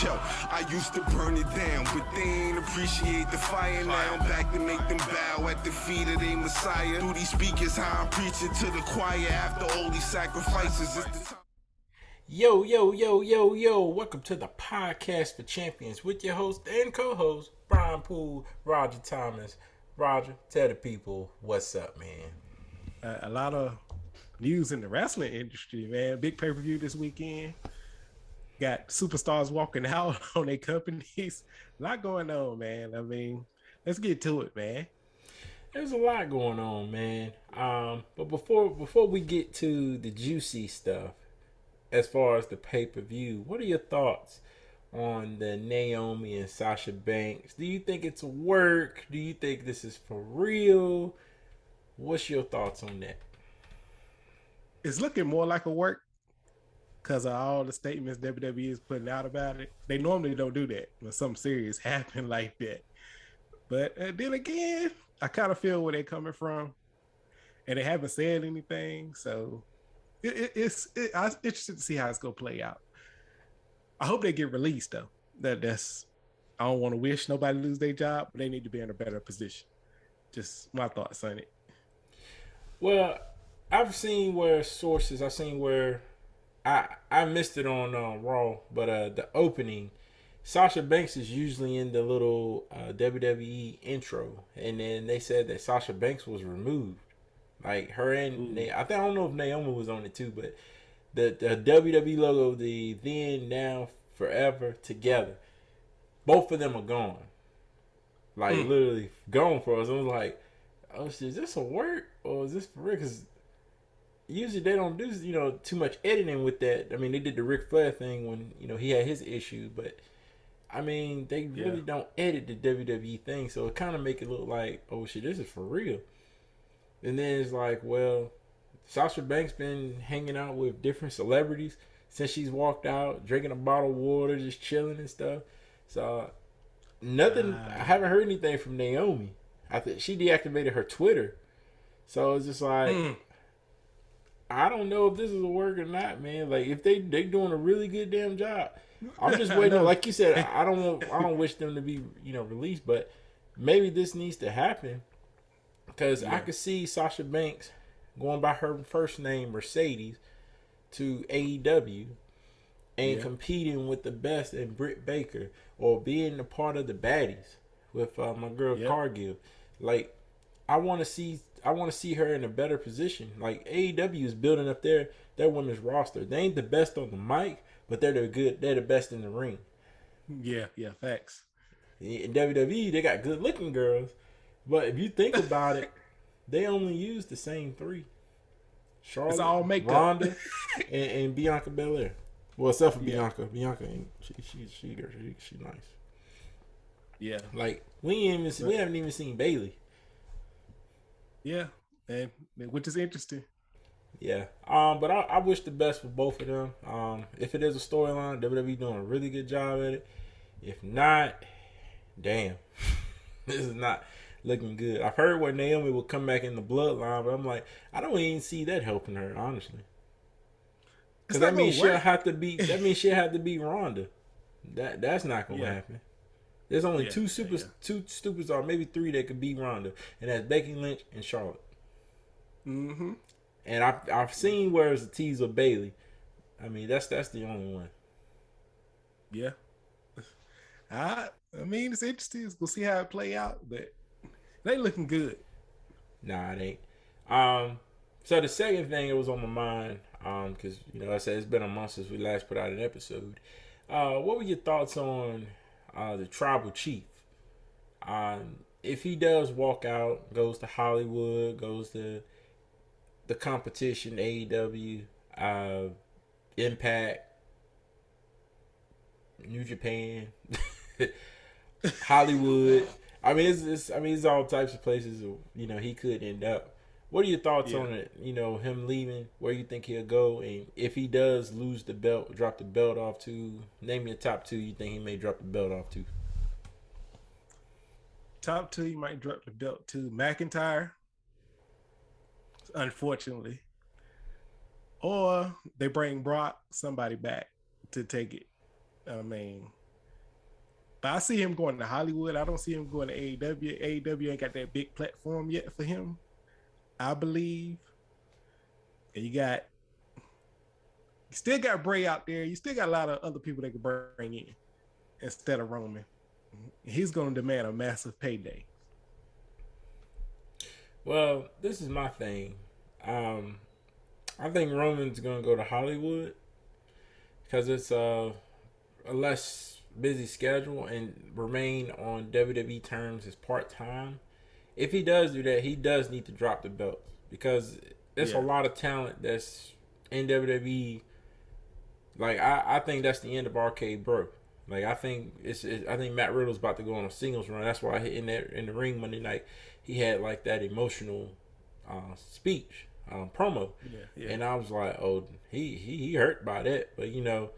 Yo, I used to burn it down, but they ain't appreciate the fire now. I'm back to make them bow at the feet of their Messiah. Through these speakers, how I'm preaching to the choir after all these sacrifices. It's the time. Yo, yo, yo, yo, yo. Welcome to the Podcast for Champions with your host and co-host, Brian Poole, Roger Thomas. Roger, tell the people what's up, man. A lot of news in the wrestling industry, man. Big pay-per-view this weekend. Got superstars walking out on their companies. A lot going on, man. I mean, let's get to it, man. There's a lot going on, man. But before we get to the juicy stuff, as far as the pay-per-view, what are your thoughts on the Naomi and Sasha Banks? Do you think it's a work? Do you think this is for real? What's your thoughts on that? It's looking more like a work because of all the statements WWE is putting out about it. They normally don't do that when something serious happen like that. But then again, I kind of feel where they're coming from, and they haven't said anything. So I'm interested to see how it's gonna play out. I hope they get released though. That's I don't want to wish nobody lose their job, but they need to be in a better position. Just my thoughts on it. Well, I've seen where I missed it on Raw, but the opening, Sasha Banks is usually in the little WWE intro, and then they said that Sasha Banks was removed. Like her and I don't know if Naomi was on it too, but the WWE logo, the then, now, forever, together, both of them are gone. Like literally gone for us. I was like, oh shit, is this a work or is this for real? Because usually they don't do too much editing with that. I mean, they did the Ric Flair thing when he had his issue, but I mean they really don't edit the WWE thing, so it kind of make it look like, oh shit, this is for real. And then it's like, well, Sasha Banks been hanging out with different celebrities since she's walked out, drinking a bottle of water, just chilling and stuff. So nothing. I haven't heard anything from Naomi. I think she deactivated her Twitter, so it's just like I don't know if this is a work or not, man. Like if they doing a really good damn job. I'm just waiting. Like you said, I don't wish them to be released, but maybe this needs to happen. Because I could see Sasha Banks going by her first name, Mercedes, to AEW and competing with the best in Britt Baker or being a part of the baddies with my girl Cargill. Like, I want to see her in a better position. Like AEW is building up their women's roster. They ain't the best on the mic, but they're the best in the ring. Yeah, facts. In WWE, they got good looking girls. But if you think about it, they only use the same three: Charlotte, it's all makeup. Ronda, and Bianca Belair. Well, except for Bianca. Bianca, she nice. Yeah, like we haven't even seen Bayley. Yeah, and which is interesting. Yeah, but I wish the best for both of them. If it is a storyline, WWE doing a really good job at it. If not, damn, this is not looking good. I've heard where Naomi will come back in the bloodline, but I'm like, I don't even see that helping her, honestly. Because that means she'll have to be Ronda. That's not gonna happen. There's only two superstars, maybe three that could beat Ronda, and that's Becky Lynch and Charlotte. Mm-hmm. And I've seen where it's a tease of Bayley. I mean, that's the only one. Yeah. I mean, it's interesting. We'll see how it play out, but they looking good. Nah, it ain't. So the second thing that was on my mind, because I said it's been a month since we last put out an episode. What were your thoughts on the Tribal Chief? If he does walk out, goes to Hollywood, goes to the competition, AEW, Impact, New Japan, Hollywood. I mean, it's all types of places. He could end up. What are your thoughts on it? Him leaving. Where you think he'll go, and if he does lose the belt, drop the belt off to. Name your top two. You think he may drop the belt off to? Top two, you might drop the belt to McIntyre. Unfortunately, or they bring somebody back to take it. I mean, But I see him going to Hollywood. I don't see him going to AEW. AEW ain't got that big platform yet for him, I believe. And you still got Bray out there. You still got a lot of other people they can bring in instead of Roman. He's going to demand a massive payday. Well, this is my thing. I think Roman's going to go to Hollywood because it's a less busy schedule and remain on WWE terms as part-time. If he does do that, he does need to drop the belts because there's a lot of talent that's in WWE. Like, I think that's the end of Arcade Bro. Like, I think I think Matt Riddle's about to go on a singles run. That's why in the ring Monday night, he had like that emotional speech promo, and I was like, oh, he hurt by that. But you know,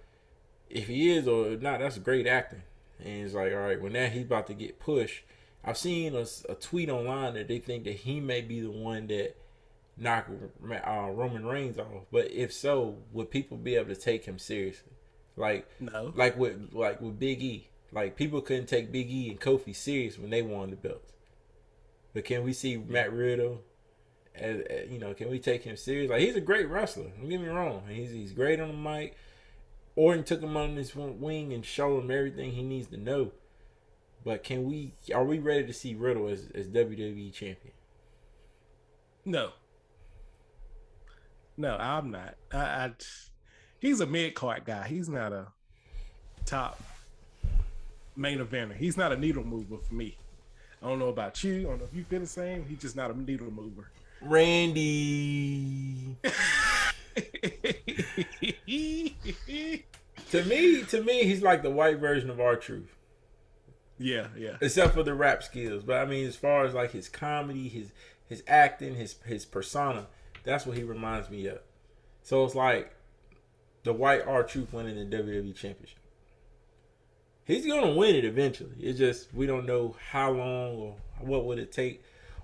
if he is or not, that's great acting. And it's like, all right, when he's about to get pushed. I've seen a tweet online that they think that he may be the one that knocked Roman Reigns off. But if so, would people be able to take him seriously? Like, no. Like with Big E. Like, people couldn't take Big E and Kofi serious when they won the belts. But can we see Matt Riddle? As you know, can we take him serious? Like, he's a great wrestler. Don't get me wrong. He's great on the mic. Orton took him on his wing and showed him everything he needs to know. But are we ready to see Riddle as WWE champion? No, I'm not. He's a mid-card guy. He's not a top main eventer. He's not a needle mover for me. I don't know about you. I don't know if you feel the same. He's just not a needle mover. Randy. To me, he's like the white version of R8ed. Yeah. Except for the rap skills. But I mean, as far as like his comedy, his acting, his persona, that's what he reminds me of. So it's like the white R8ed winning the WWE Championship. He's gonna win it eventually. It's just we don't know how long or what would it take.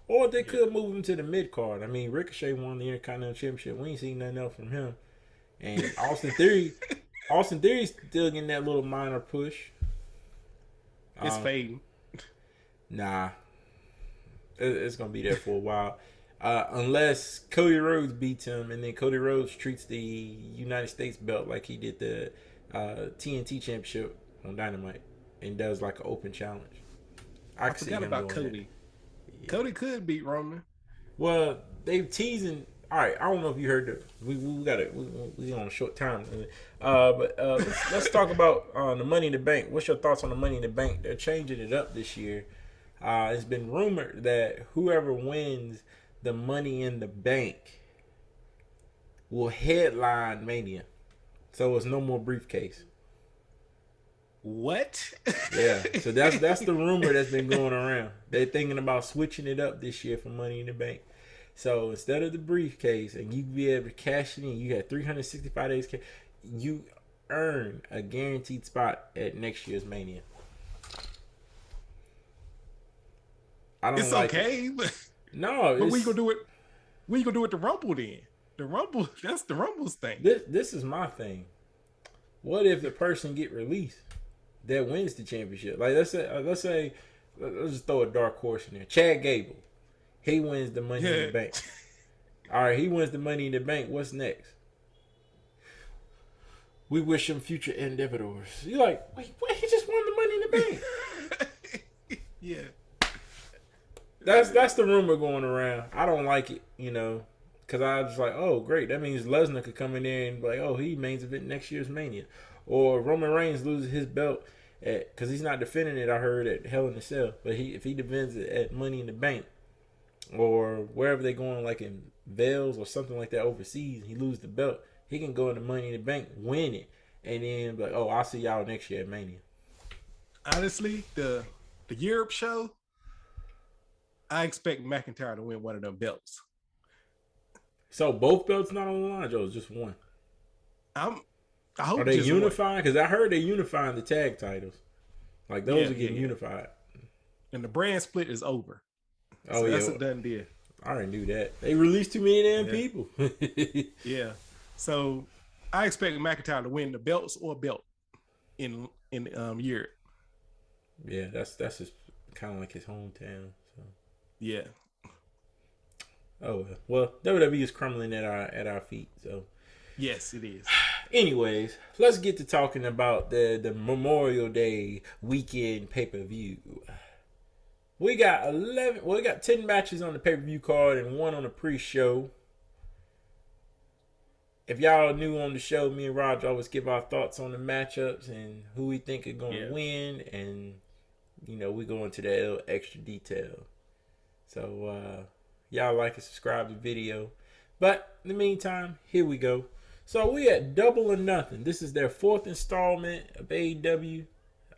Or they could move him to the mid card. I mean, Ricochet won the Intercontinental Championship. We ain't seen nothing else from him. And Austin Theory's still getting that little minor push. It's fading. Nah. It's going to be there for a while. Unless Cody Rhodes beats him and then Cody Rhodes treats the United States belt like he did the TNT Championship on Dynamite and does like an open challenge. I forgot about Cody. Yeah. Cody could beat Roman. Well, they've teasing. All right, I don't know if you heard we got it. We on a short time, but let's talk about the Money in the Bank. What's your thoughts on the Money in the Bank? They're changing it up this year. It's been rumored that whoever wins the Money in the Bank will headline Mania, so it's no more briefcase. What? Yeah, so that's the rumor that's been going around. They're thinking about switching it up this year for Money in the Bank. So instead of the briefcase, and you be able to cash it in, you got 365 days. You earn a guaranteed spot at next year's Mania. I don't. It's like okay, it. But no. But we gonna do it. We gonna do it the Rumble then. The Rumble. That's the Rumble's thing. This is my thing. What if the person get released that wins the championship? Like let's say let's just throw a dark horse in there. Chad Gable. He wins the Money in the Bank. All right, he wins the Money in the Bank. What's next? We wish him future endeavors. You're like, wait, he just won the Money in the Bank. Yeah. That's the rumor going around. I don't like it, because I was like, oh, great. That means Lesnar could come in there and be like, oh, he main event next year's Mania. Or Roman Reigns loses his belt because he's not defending it, I heard, at Hell in a Cell. But if he defends it at Money in the Bank, or wherever they're going, like in Vales or something like that overseas, he loses the belt, he can go into Money in the Bank, win it, and then be like, oh, I'll see y'all next year at Mania. Honestly, the Europe show, I expect McIntyre to win one of them belts. So both belts not on the line, Joe, just one. I hope. Are they unifying? Because I heard they're unifying the tag titles. Like those are getting unified. And the brand split is over. Oh, so that's a done deal. I already knew that. They released too many damn people. Yeah. So I expect McIntyre to win the belts or belt in Europe. Yeah, that's just kind of like his hometown. So. Yeah. Oh well, WWE is crumbling at our feet. So Yes, it is. anyways, let's get to talking about the Memorial Day weekend pay-per-view. We got 10 matches on the pay-per-view card and one on the pre-show. If y'all new on the show, me and Roger always give our thoughts on the matchups and who we think are going to win, and we go into that little extra detail. So y'all like and subscribe to the video. But in the meantime, here we go. So we at Double or Nothing. This is their 4th installment of AEW.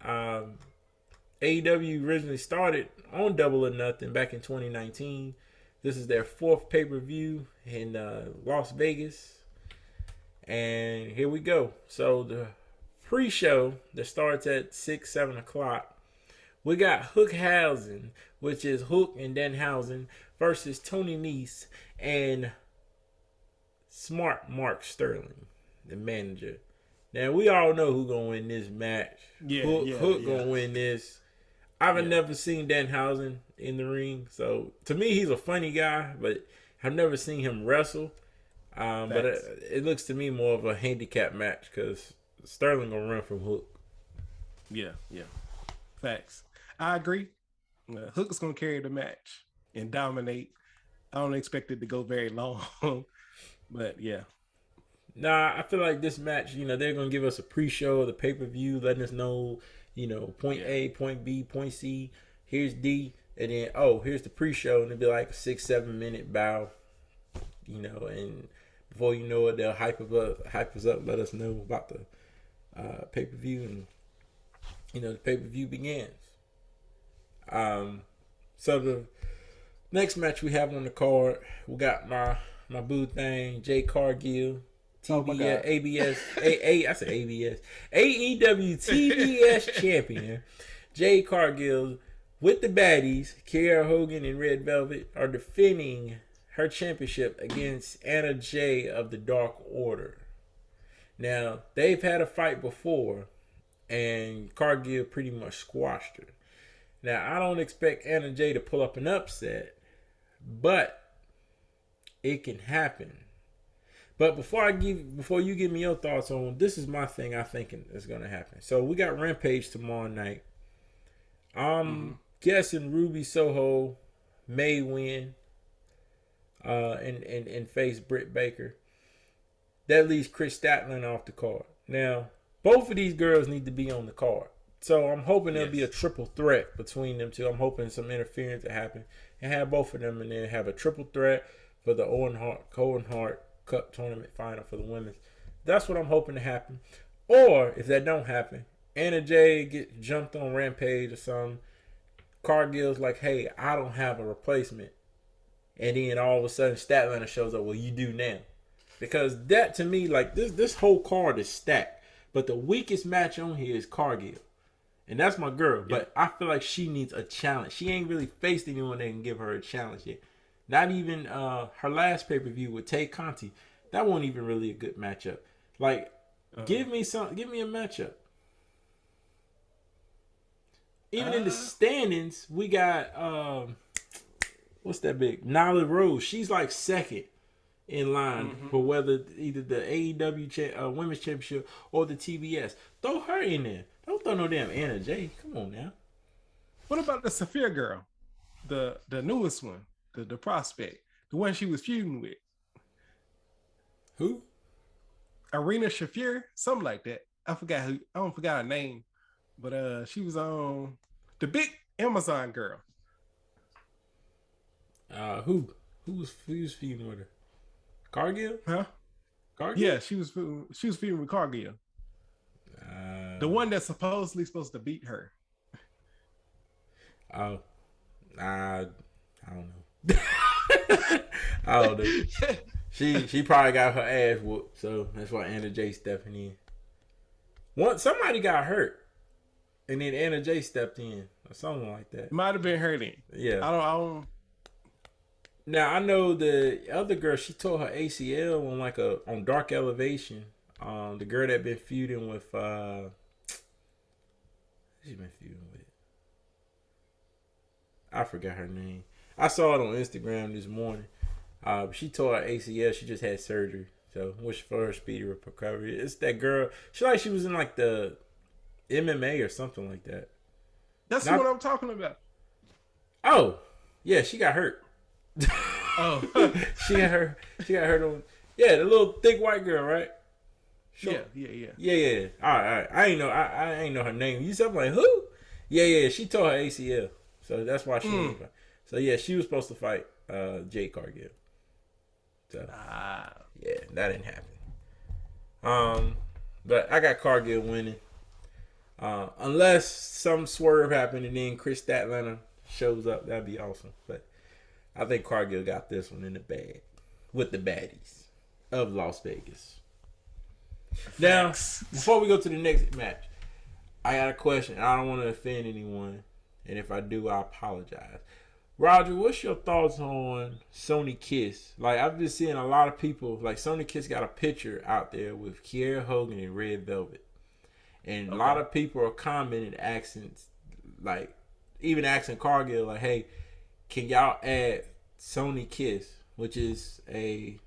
AEW originally started on Double or Nothing back in 2019. This is their 4th pay-per-view in Las Vegas. And here we go. So the pre-show that starts at 6, 7 o'clock. We got Hookhausen, which is Hook and Danhausen, versus Tony Nese and Smart Mark Sterling, the manager. Now, we all know who's going to win this match. Hook going to win this. I've never seen Danhausen in the ring. So, to me, he's a funny guy, but I've never seen him wrestle. But it looks to me more of a handicap match because Sterling going to run from Hook. Yeah. Facts. I agree. Hook is going to carry the match and dominate. I don't expect it to go very long. But yeah. Nah, I feel like this match, they're going to give us a pre-show of the pay-per-view, letting us know, point A, point B, point C, here's D, and then, here's the pre-show, and it'll be like a 6-7 minute bow, and before you know it, they'll hype us up, let us know about the pay-per-view, and, the pay-per-view begins. So the next match we have on the card, we got my boo thing, Jay Cargill, AEW TBS champion. Jay Cargill with the baddies, Kiera Hogan and Red Velvet, are defending her championship against Anna Jay of the Dark Order. Now, they've had a fight before, and Cargill pretty much squashed her. Now, I don't expect Anna Jay to pull up an upset, but it can happen. But before you give me your thoughts on this, is my thing I think is going to happen. So we got Rampage tomorrow night. I'm guessing Ruby Soho may win and face Britt Baker. That leaves Chris Statlander off the card. Now, both of these girls need to be on the card. So I'm hoping there'll be a triple threat between them two. I'm hoping some interference to happen and have both of them, and then have a triple threat for the Owen Hart Cup tournament final for the women's. That's what I'm hoping to happen. Or if that don't happen, Anna Jay gets jumped on Rampage or something. Cargill's like, hey, I don't have a replacement. And then all of a sudden Statlander shows up. Well, you do now. Because that to me, like this whole card is stacked. But the weakest match on here is Cargill. And that's my girl. But I feel like she needs a challenge. She ain't really faced anyone that can give her a challenge yet. Not even her last pay-per-view with Tay Conti. That wasn't even really a good matchup. Like, give me a matchup. Even in the standings, we got what's that big? Nyla Rose. She's like second in line for whether either the AEW Women's Championship or the TBS. Throw her in there. Don't throw no damn Anna Jay. Come on now. What about the Saphir girl? The newest one. The prospect, the one she was feuding with. Who? Arena Shafir, something like that. I forgot her name, but she was on the big Amazon girl. Who was feuding with her? Cargill? Huh? Cargill? Yeah, she was feuding with Cargill. The one that's supposedly supposed to beat her. I don't know. I don't know. She probably got her ass whooped, so that's why Anna Jay stepping in. Somebody got hurt, and then Anna Jay stepped in, or something like that. Might have been her then. Yeah. I don't. Now I know the other girl. She tore her ACL on Dark Elevation. The girl that been feuding with. She's been feuding with. I forgot her name. I saw it on Instagram this morning. She tore her ACL. She just had surgery. So wish for her speedy recovery. It's that girl. She was in like the MMA or something like that. That's what I'm talking about. Oh, yeah, she got hurt. Oh, she got hurt on. Yeah, the little thick white girl, right? Sure. Yeah. All right. I ain't know her name. You said like who? Yeah. She tore her ACL, so that's why she. Didn't fight. So yeah, she was supposed to fight Jade Cargill. So yeah, that didn't happen. But I got Cargill winning. Unless some swerve happened and then Chris Statlander shows up, that'd be awesome. But I think Cargill got this one in the bag with the baddies of Las Vegas. Now, before we go to the next match, I got a question. I don't want to offend anyone, and if I do, I apologize. Roger, what's your thoughts on Sony Kiss? Like, I've been seeing a lot of people, like Sony Kiss got a picture out there with Kiera Hogan and Red Velvet. And a lot of people are commenting, asking, like, even asking Cargill, like, hey, can y'all add Sony Kiss, which is a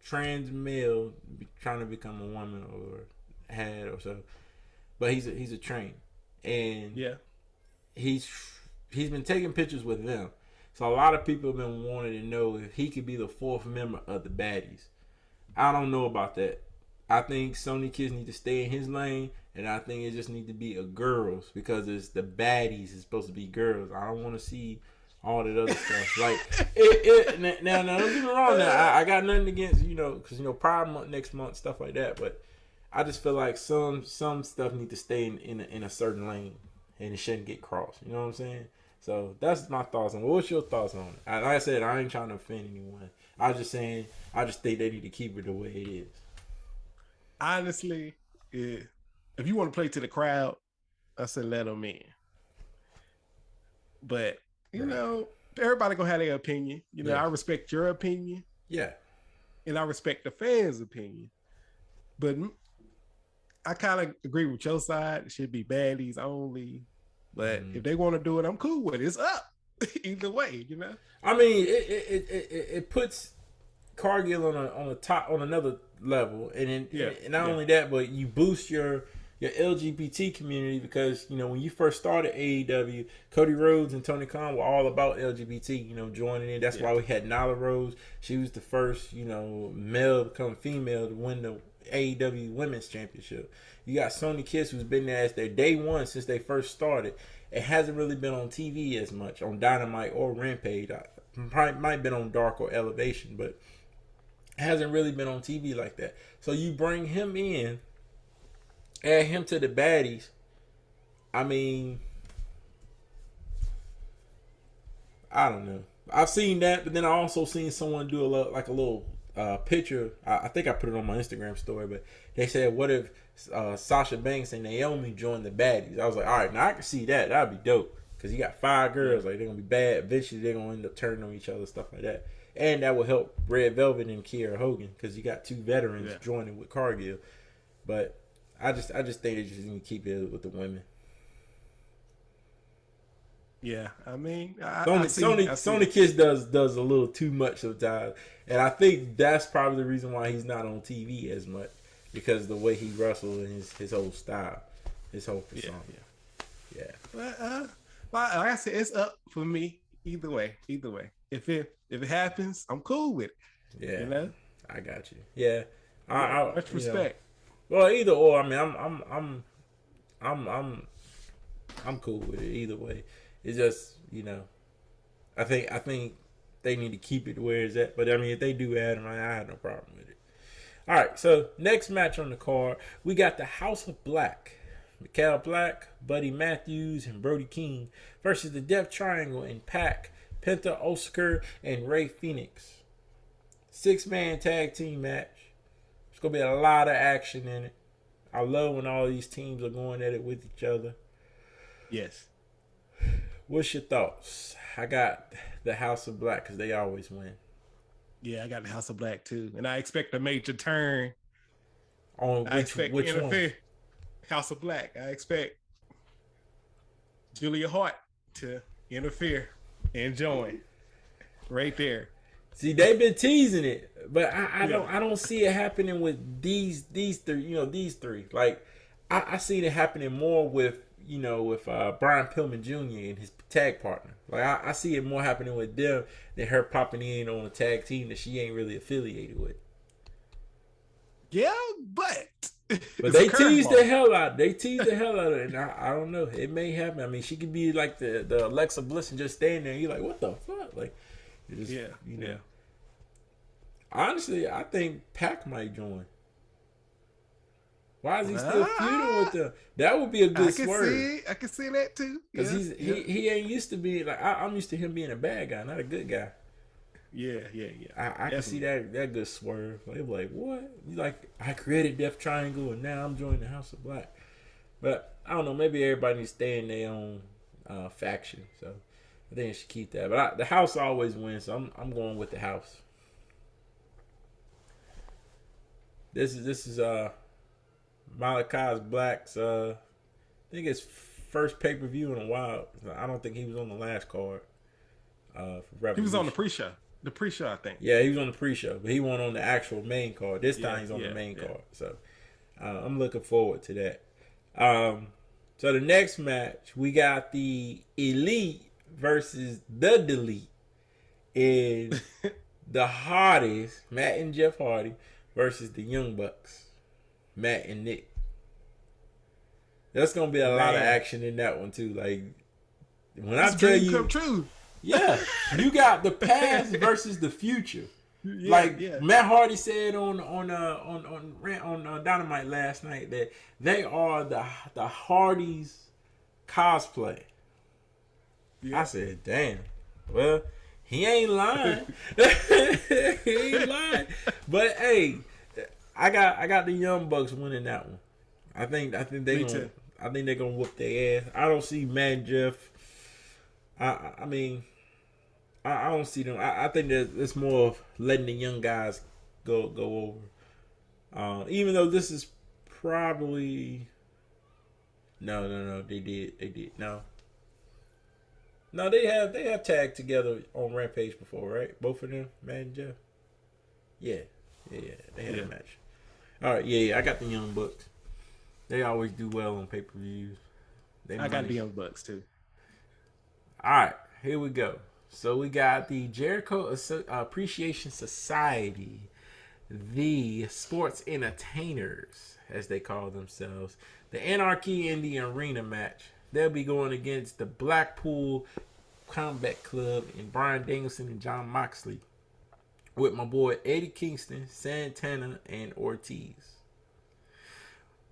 trans male trying to become a woman or had or so, but he's a train, and he's been taking pictures with them. So a lot of people have been wanting to know if he could be the fourth member of the baddies. I don't know about that. I think Sony Kiss need to stay in his lane, and I think it just need to be a girls because it's the baddies. It's supposed to be girls. I don't want to see all that other stuff. Like now, don't get me wrong. Now I got nothing against because Pride Month next month, stuff like that. But I just feel like some stuff need to stay in a certain lane, and it shouldn't get crossed. You know what I'm saying? So that's my thoughts on it. What's your thoughts on it? Like I said, I ain't trying to offend anyone. I was just saying, I just think they need to keep it the way it is. Honestly, if you want to play to the crowd, I said let them in. But everybody gonna have their opinion. I respect your opinion. Yeah. And I respect the fans' opinion. But I kind of agree with your side. It should be baddies only. But if they want to do it, I'm cool with it. It's up. Either way, I mean, it puts Cargill on another level, and not only that, but you boost your LGBT community because when you first started AEW, Cody Rhodes and Tony Khan were all about LGBT, joining in. That's why we had Nyla Rose. She was the first male to become female to win the AEW Women's Championship. You got Sony Kiss, who's been there as their day one since they first started. It hasn't really been on TV as much on Dynamite or Rampage. Might have been on Dark or Elevation, but it hasn't really been on TV like that. So you bring him in, add him to the baddies. I mean, I don't know. I've seen that, but then I also seen someone do a little picture. I think I put it on my Instagram story, but they said, what if Sasha Banks and Naomi joined the baddies? I was like, all right, now I can see that. That'd be dope. Because you got 5 girls. Like, they're going to be bad. Eventually, they're going to end up turning on each other, stuff like that. And that will help Red Velvet and Kiera Hogan because you got 2 veterans joining with Cargill. But I just think they just need to keep it with the women. Yeah, I mean, Sony Kiss does a little too much sometimes, and I think that's probably the reason why he's not on TV as much because of the way he wrestles and his whole style, his whole persona. Yeah. But like I said, it's up for me either way. If it happens, I'm cool with it. Yeah, I got you. Yeah, much respect. Well, either or. I mean, I'm cool with it either way. It's just I think they need to keep it where it's at. But I mean, if they do add them, I have no problem with it. All right, so next match on the card, we got the House of Black. Mikal Black, Buddy Matthews, and Brody King versus the Death Triangle in Pac, Penta Oscar, and Ray Phoenix. 6-man tag team match. There's going to be a lot of action in it. I love when all these teams are going at it with each other. Yes. What's your thoughts? I got the House of Black because they always win. Yeah, I got the House of Black too. And I expect a major turn. On which one? House of Black. I expect Julia Hart to interfere. and join right there. See, they've been teasing it, but I don't see it happening with these three. You know, these three. Like I see it happening more with Brian Pillman Jr. and his tag partner. Like I see it more happening with them than her popping in on a tag team that she ain't really affiliated with. Yeah, but they teased the hell out. They teased the hell out of it, and I don't know. It may happen. I mean, she could be like the Alexa Bliss and just stand there. And you're like, what the fuck? Like, just, yeah. Honestly, I think Pac might join. Why is he still feuding with them? That would be a good swerve. I can see that too. Because he ain't used to be like I'm used to him being a bad guy, not a good guy. Yeah. I can see that good swerve. They be like, what? You like, I created Death Triangle and now I'm joining the House of Black. But I don't know. Maybe everybody needs to stay in their own faction. So I think I should keep that. But the House always wins. So I'm going with the House. This is Malachi Black's. I think it's first pay-per-view in a while. I don't think he was on the last card. He was on the pre-show. The pre-show, I think. Yeah, he was on the pre-show, but he wasn't on the actual main card. This time he's on the main card. So I'm looking forward to that. So the next match, we got the Elite versus the Delete. And the Hardys, Matt and Jeff Hardy, versus the Young Bucks, Matt and Nick. There's going to be a lot of action in that one, too. Like, when I tell you... come true. Yeah, you got the past versus the future. Matt Hardy said on Dynamite last night that they are the Hardys cosplay. Yeah. I said, damn. Well, he ain't lying. He ain't lying. But hey, I got the Young Bucks winning that one. I think they're gonna whoop their ass. I don't see Matt and Jeff. I mean, I don't see them. I think that it's more of letting the young guys go over. Even though this is probably no, they did no, they have tagged together on Rampage before, right? Both of them, Matt and Jeff. Yeah, they had a match. All right, I got the Young Bucks. They always do well on pay-per-views. I got the Young Bucks too. All right, here we go. So we got the Jericho Appreciation Society, the Sports Entertainers, as they call themselves, the Anarchy in the Arena match. They'll be going against the Blackpool Combat Club and Bryan Danielson and Jon Moxley, with my boy Eddie Kingston, Santana, and Ortiz.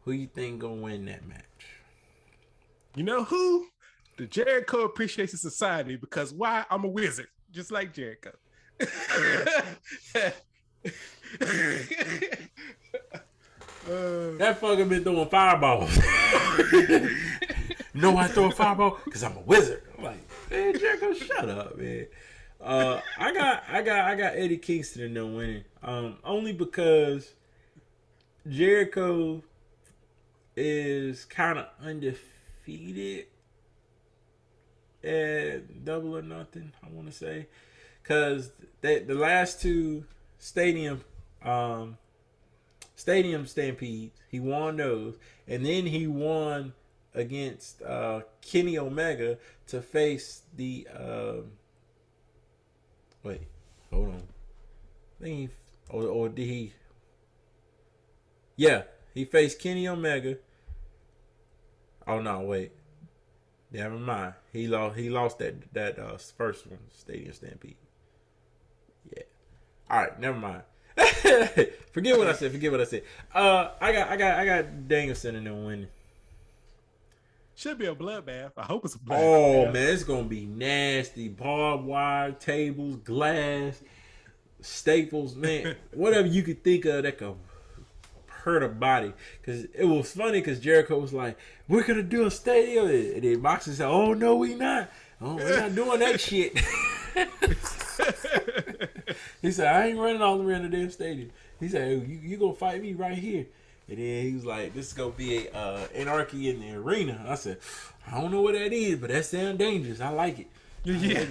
Who you think gonna win that match? You know who? The Jericho Appreciation Society, because why? I'm a wizard, just like Jericho. That fucker been throwing fireballs. You know why I throw a fireball? Because I'm a wizard. I'm like, man, Jericho, shut up, man. I got Eddie Kingston in there winning. Only because Jericho is kind of undefeated at Double or Nothing, I want to say, because the last two stadium stampedes, he won those, and then he won against Kenny Omega to face the wait, hold on, I think or did he? Yeah, he faced Kenny Omega. Oh no, wait. Never mind. He lost that first one, Stadium Stampede. Yeah. All right, never mind. Forget what I said. I got Danielson in there winning. Should be a bloodbath. I hope it's a bloodbath. Oh man, it's gonna be nasty. Barbed wire, tables, glass, staples, man. Whatever you could think of that could hurt a body. Because it was funny because Jericho was like, we're gonna do a stadium, and then Moxley said, oh no, we not. Oh, we're not doing that shit. He said, I ain't running all the way in the damn stadium. He said, you gonna fight me right here. And then he was like, this is gonna be a Anarchy in the Arena. I said, I don't know what that is, but that sounds dangerous. I like it. Yeah.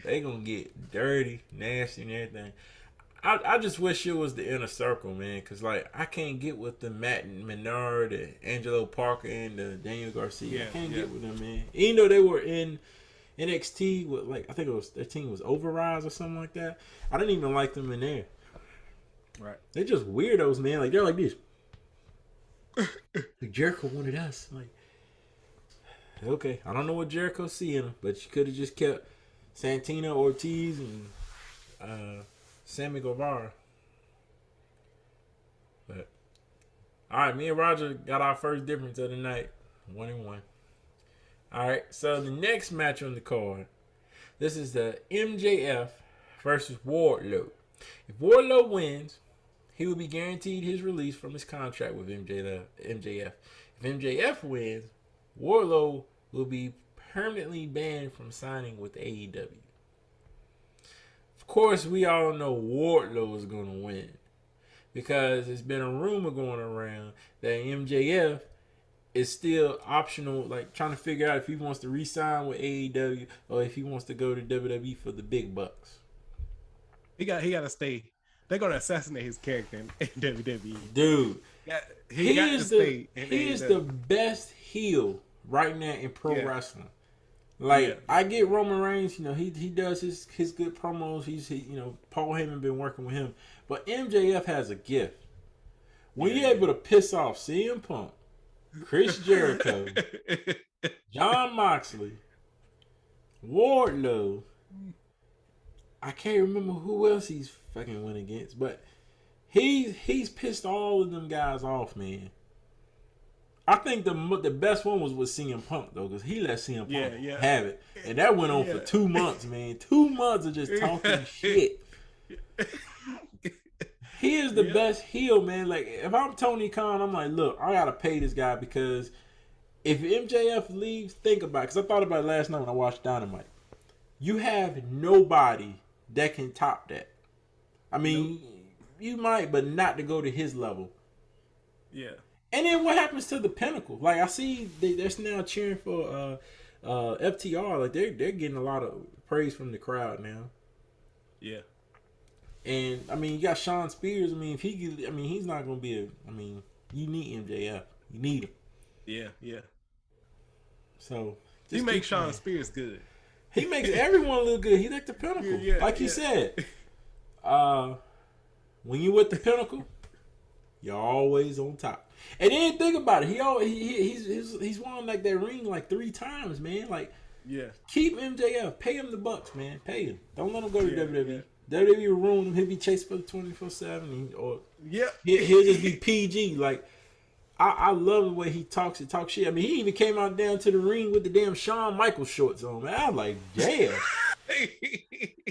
They gonna get dirty, nasty, and everything. I just wish it was the inner circle, man, because like I can't get with the Matt Menard, the Angelo Parker, and the Daniel Garcia. I can't get with them, man. Even though they were in NXT with like I think it was their team was Overrise or something like that. I didn't even like them in there. Right. They're just weirdos, man. Like they're like this. Like Jericho wanted us. Like okay, I don't know what Jericho's seeing, but you could have just kept Santino Ortiz and Sammy Guevara. But all right, me and Roger got our first difference of the night, 1-1. All right, so the next match on the card, this is the MJF versus Wardlow. If Wardlow wins, he will be guaranteed his release from his contract with MJF. If MJF wins, Wardlow will be permanently banned from signing with AEW. Of course, we all know Wardlow is going to win because there's been a rumor going around that MJF is still optional, like trying to figure out if he wants to re-sign with AEW or if he wants to go to WWE for the big bucks. He got to stay. They're going to assassinate his character in WWE. Dude, he is the best heel right now in pro wrestling. Like I get Roman Reigns, you know, he does his good promos. Paul Heyman been working with him, but MJF has a gift. When you're able to piss off CM Punk, Chris Jericho, Jon Moxley, Wardlow, I can't remember who else he's fucking went against, but he's pissed all of them guys off, man. I think the best one was with CM Punk though, because he let CM Punk have it, and that went on for 2 months, man. 2 months of just talking shit. He is the best heel, man. Like if I'm Tony Khan, I'm like, look, I gotta pay this guy because if MJF leaves, think about it. Because I thought about it last night when I watched Dynamite. You have nobody that can top that. I mean, you might, but not to go to his level. Yeah. And then what happens to the Pinnacle? Like I see they're now cheering for FTR. Like they're getting a lot of praise from the crowd now. Yeah. And I mean, you got Sean Spears. I mean, he's not gonna be you need MJF. You need him. Yeah, yeah. So he makes Sean Spears good. He makes everyone look good. He like the Pinnacle, like he said. When you with the Pinnacle, you're always on top. And then think about it. He's won like that ring like 3 times, man. Like, keep MJF. Pay him the bucks, man. Pay him. Don't let him go to WWE. WWE will ruin him. He'll be chased for the 24/7, or he'll just be PG. Like, I love the way he talks shit. I mean, he even came out down to the ring with the damn Shawn Michaels shorts on, man. I'm like, damn.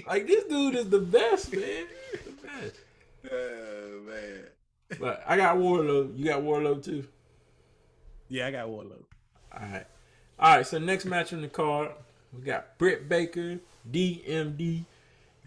Like, this dude is the best, man. The best. Oh, man. But I got Wardlow. You got Wardlow too? Yeah, I got Wardlow. All right. So next match on the card, we got Britt Baker, DMD,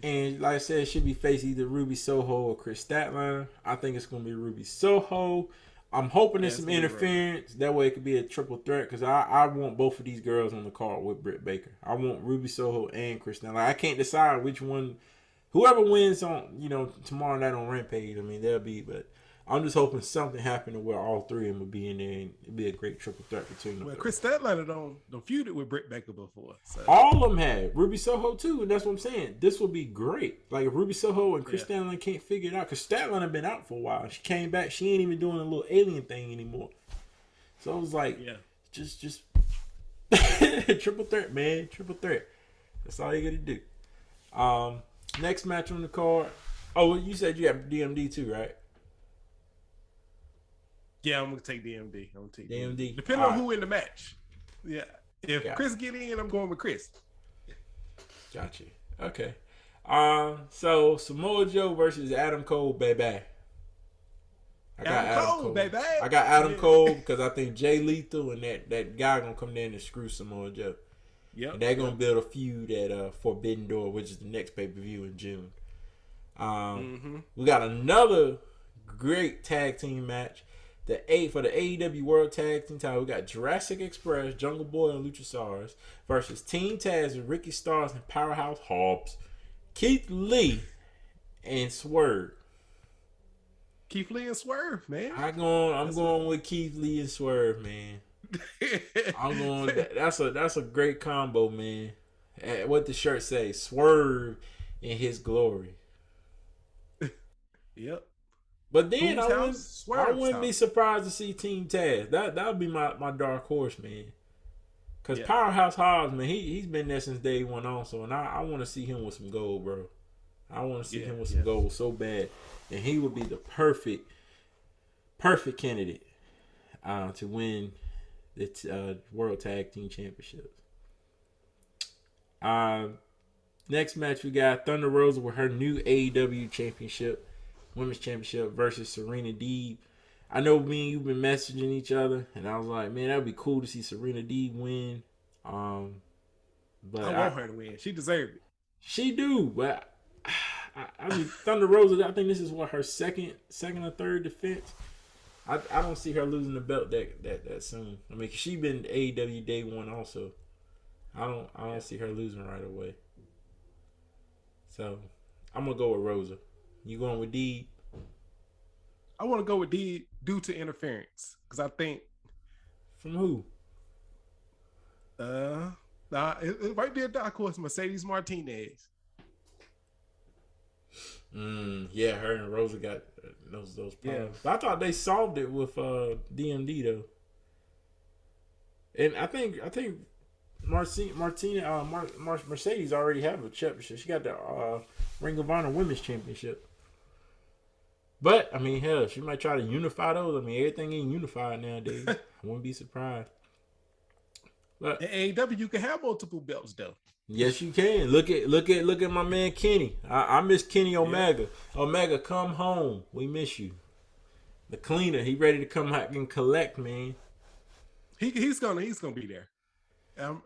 and like I said, it should be facing either Ruby Soho or Chris Statlander. I think it's gonna be Ruby Soho. I'm hoping there's some interference. That way it could be a triple threat because I want both of these girls on the card with Britt Baker. I want Ruby Soho and Chris Statlander. I can't decide which one. Whoever wins on tomorrow night on Rampage, I mean they'll be, but I'm just hoping something happened to where all 3 of them will be in there and it'd be a great triple threat between them. Well, Chris Statlander don't feuded with Britt Baker before. So. All of them had. Ruby Soho too, and that's what I'm saying. This will be great. Like if Ruby Soho and Chris Statlander can't figure it out, because Statlander been out for a while. She came back. She ain't even doing a little alien thing anymore. So it was like, just triple threat, man. Triple threat. That's all you got to do. Next match on the card. Oh, you said you have DMD too, right? Yeah, I'm gonna take DMD. I'm gonna take DMD. Depending on who in the match. Yeah. If Chris get in, I'm going with Chris. Gotcha. Okay. So Samoa Joe versus Adam Cole, baby. I got Adam Cole, baby. I got Adam Cole because I think Jay Lethal and that guy gonna come in and screw Samoa Joe. Yep. And they're gonna build a feud at Forbidden Door, which is the next pay-per-view in June. We got another great tag team match. For the AEW World Tag Team title, we got Jurassic Express, Jungle Boy, and Luchasaurus versus Team Taz with Ricky Starks and Powerhouse Hobbs, Keith Lee, and Swerve. Keith Lee and Swerve, man. I'm going with Keith Lee and Swerve, man. I'm going. That's a great combo, man. What the shirt say? Swerve in his glory. Yep. But then I wouldn't be surprised to see Team Taz. That would be my dark horse, man. Because Powerhouse Hobbs, man, he's been there since day one also. And I want to see him with some gold, bro. I want to see him with some gold so bad. And he would be the perfect candidate to win the World Tag Team Championships. Next match, we got Thunder Rosa with her new AEW Championship. Women's Championship versus Serena Deeb. I know me and you've been messaging each other, and I was like, man, that would be cool to see Serena Deeb win. But I want her to win. She deserved it. She do, but I mean, Thunder Rosa, I think this is her second or third defense. I don't see her losing the belt that soon. I mean, she been AEW day one also. I don't see her losing right away. So I'm gonna go with Rosa. You going with D? I want to go with D due to interference because I think from who? It might be a dark horse, Mercedes Martinez. Yeah, her and Rosa got those problems. Yeah. But I thought they solved it with DMD though, and I think Mercedes already have a championship. She got the Ring of Honor Women's Championship. But, I mean, hell, she might try to unify those. I mean, everything ain't unified nowadays. I wouldn't be surprised. But in AEW, you can have multiple belts, though. Yes, you can. Look at my man Kenny. I miss Kenny Omega. Yeah. Omega, come home. We miss you. The cleaner, he ready to come out and collect, man. He's gonna be there. I'm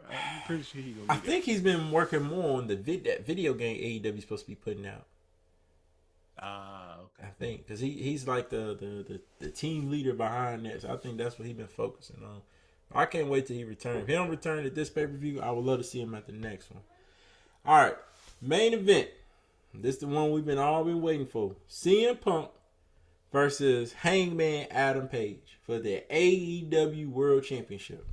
pretty sure he's gonna be there. I think he's been working more on that video game AEW is supposed to be putting out. Okay. I think because he's like the team leader behind that, so I think that's what he's been focusing on. I can't wait till he returns. If he don't return at this pay-per-view, I would love to see him at the next one. All right, main event. This is the one we've all been waiting for. CM Punk versus Hangman Adam Page for the AEW World Championship.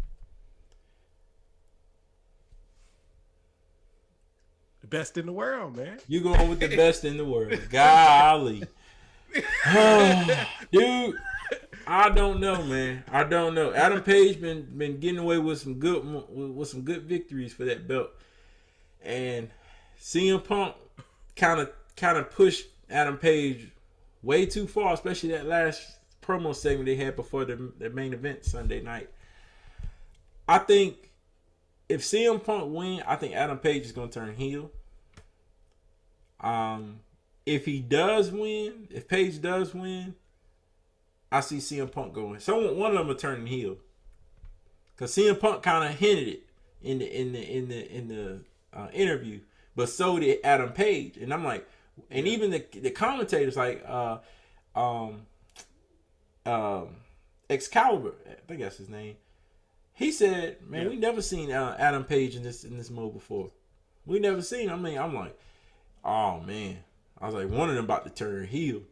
The best in the world, man. You going with the best in the world. Golly. Dude, I don't know, man. I don't know. Adam Page been getting away with some good victories for that belt. And CM Punk kind of pushed Adam Page way too far, especially that last promo segment they had before the main event Sunday night. I think if CM Punk win, I think Adam Page is going to turn heel. If Page does win, I see CM Punk going. One of them will turn heel, because CM Punk kind of hinted it in the interview, but so did Adam Page, and I'm like, and even the commentators like Excalibur, I think that's his name. He said, "Man, we never seen Adam Page in this mode before. We never seen." I mean, I'm like, "Oh man!" I was like, one of them about to turn heel,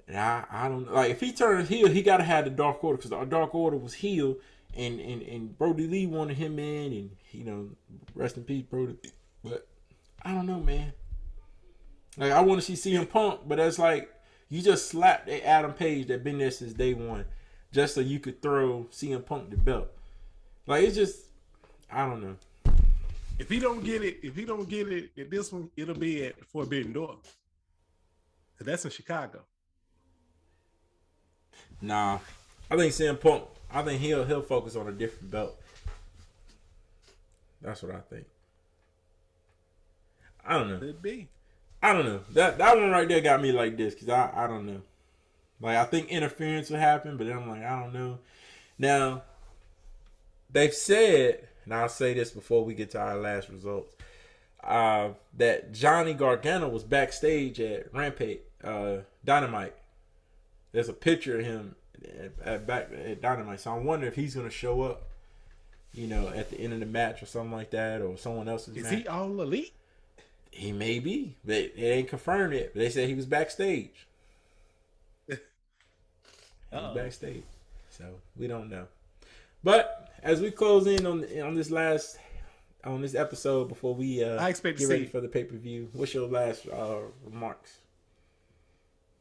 and I don't like if he turns heel, he gotta have the Dark Order, because the Dark Order was heel, and Brody Lee wanted him in, and rest in peace, Brody. But I don't know, man. Like I want to see CM Punk, but that's like you just slapped at Adam Page that been there since day one, just so you could throw CM Punk the belt. Like it's just, I don't know. If he don't get it at this one, it'll be at Forbidden Door. Cause that's in Chicago. Nah, I think CM Punk. I think he'll focus on a different belt. That's what I think. I don't know. Could be. I don't know. That one right there got me like this, because I don't know. Like I think interference will happen, but then I'm like, I don't know. Now they've said, and I'll say this before we get to our last results, that Johnny Gargano was backstage at Rampage Dynamite. There's a picture of him back at Dynamite. So I wonder if he's gonna show up, you know, at the end of the match or something like that, or someone else's match. Is he all elite? He may be, but it ain't confirmed yet. But they said he was backstage. He was backstage, so we don't know. But as we close in on this episode before we I expect get to ready see for the pay-per-view, what's your last remarks?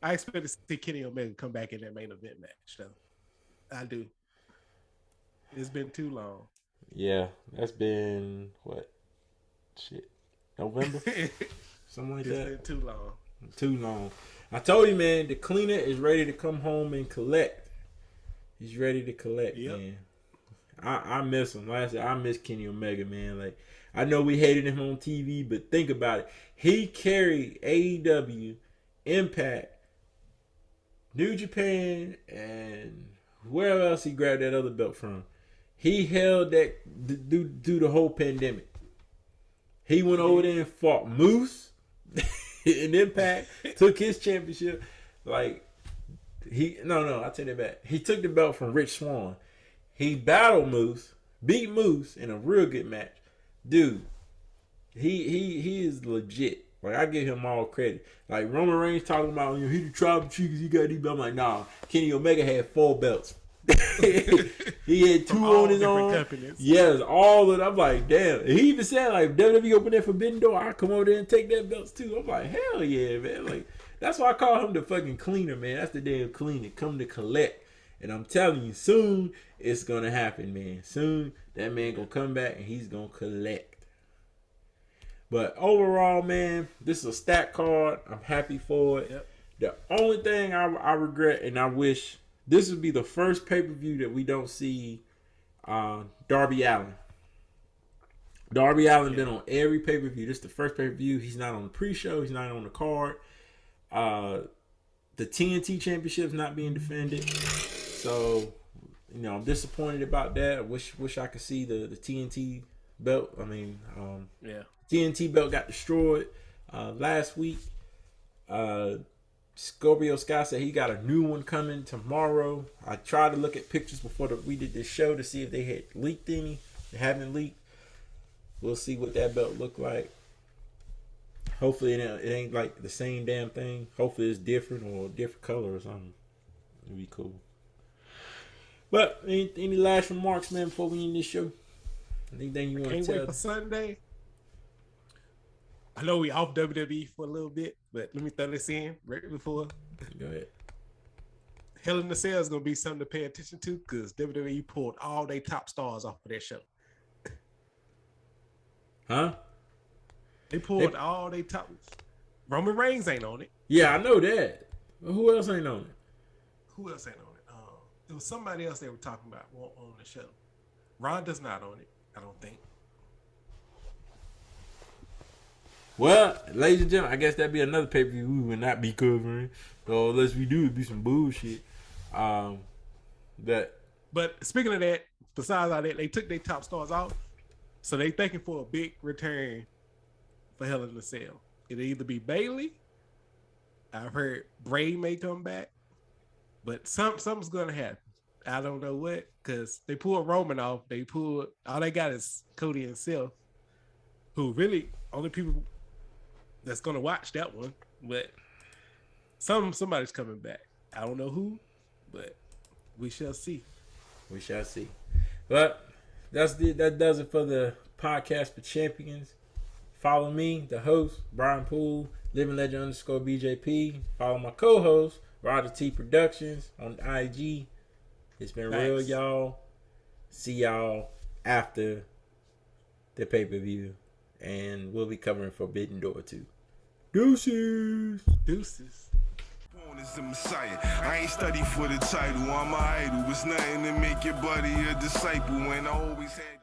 I expect to see Kenny Omega come back in that main event match, though. I do. It's been too long. Yeah, that's been what? Shit, November, something like that. It's been too long. Too long. I told you, man. The cleaner is ready to come home and collect. He's ready to collect, man. I miss him. Like I said, I miss Kenny Omega, man. Like, I know we hated him on TV, but think about it. He carried AEW, Impact, New Japan, and where else he grabbed that other belt from. He held that through the whole pandemic. He went over there and fought Moose in Impact, took his championship. Like, I take that back. He took the belt from Rich Swann. He battled Moose, beat Moose in a real good match. Dude, he is legit. Like, I give him all credit. Like, Roman Reigns talking about, he the tribal chief because he got these belts. I'm like, nah, Kenny Omega had 4 belts. He had 2 on his own. Companies. Yes, all of it. I'm like, damn. He even said, like, WWE open that forbidden door, I'll come over there and take that belts too. I'm like, hell yeah, man. Like, that's why I call him the fucking cleaner, man. That's the damn cleaner. Come to collect. And I'm telling you, soon it's gonna happen, man. Soon that man gonna come back and he's gonna collect. But overall, man, this is a stat card. I'm happy for it. Yep. The only thing I regret and I wish this would be the first pay-per-view that we don't see Darby Allin. Darby Allin been on every pay-per-view. This is the first pay-per-view. He's not on the pre-show. He's not on the card. The TNT Championship's not being defended. So, I'm disappointed about that. I wish I could see the TNT belt. I mean, TNT belt got destroyed last week. Scorpio Sky said he got a new one coming tomorrow. I tried to look at pictures before we did this show to see if they had leaked any. They haven't leaked. We'll see what that belt look like. Hopefully it ain't like the same damn thing. Hopefully it's different or a different color or something. It'd be cool. But any last remarks, man, before we end this show? Anything you want to tell? Can't wait for Sunday. I know we off WWE for a little bit, but let me throw this in right before. Go ahead. Hell in the Cell is going to be something to pay attention to because WWE pulled all their top stars off of their show. Huh? They pulled all their top. Roman Reigns ain't on it. Yeah, I know that. But who else ain't on it? Who else ain't on it? It was somebody else they were talking about on the show. Ronda's not on it, I don't think. Well, ladies and gentlemen, I guess that'd be another pay-per-view we would not be covering. So unless we do, it'd be some bullshit. But speaking of that, besides all that, they took their top stars out. So they thinking for a big return for Hell in the Cell. It'll either be Bayley. I've heard Bray may come back. But something's going to happen. I don't know what, because they pulled Roman off. All they got is Cody and Seth, who really only people that's going to watch that one. But somebody's coming back. I don't know who, but we shall see. We shall see. But that does it for the podcast for champions. Follow me, the host, Brian Poole, Living Legend _BJP. Follow my co-host, Roger T Productions on IG. It's been real, y'all. See y'all after the pay-per-view. And we'll be covering Forbidden Door too. Deuces. Born as the Messiah. I ain't studied for the title. I'm an idol. It's nothing to make your buddy a disciple. And I always had